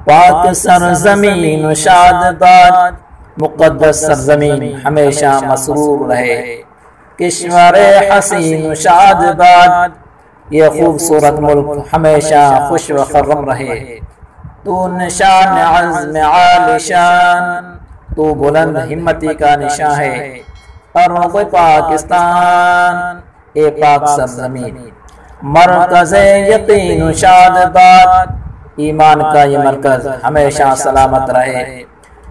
پاک سرزمین و شاد باد، مقدس سرزمین ہمیشہ مسرور رہے۔ کشور حسین و شاد باد، یہ خوبصورت ملک ہمیشہ خوش و خرم رہے۔ تو نشان عزم عالی شان، تو بلند ہمتی کا نشان ہے۔ ارض پاکستان، اے پاک سرزمین، مرکز یقین و شاد باد، ایمان کا یہ مرکز ہمیشہ سلامت رہے۔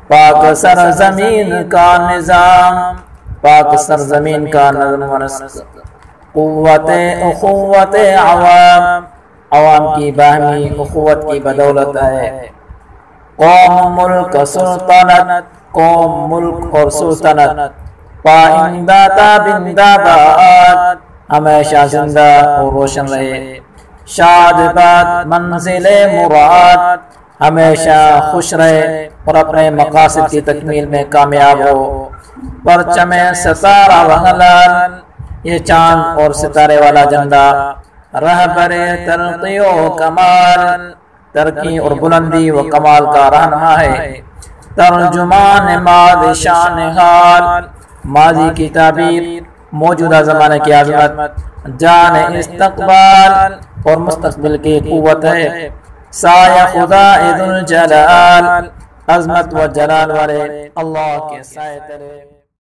پاک سرزمین کا نظام، پاک سرزمین کا نظم و نسق، قوت اخوت عوام، عوام کی باہمی اخوت کی بدولت ہے۔ قوم ملک سلطنت، قوم ملک اور سلطنت، پائندہ تابندہ باد، ہمیشہ زندہ اور روشن رہے۔ شاد باد منزل مراد، ہمیشہ خوش رہے اور اپنے مقاصد کی تکمیل میں کامیاب ہو۔ پرچم ستارہ و ہلال، یہ چاند اور ستارے والا جھنڈا، رہبر ترقی و کمال، ترقی اور بلندی و کمال کا رہنما ہے۔ ترجمان ماضی شان حال، ماضی کی تعبیر، موجودہ زمانے کی عظمت، جان استقبال اور مستقبل کی قوت ہے۔ سایہ خدا ذوالجلال، عظمت و جلال والے اللہ کے سائے تلے۔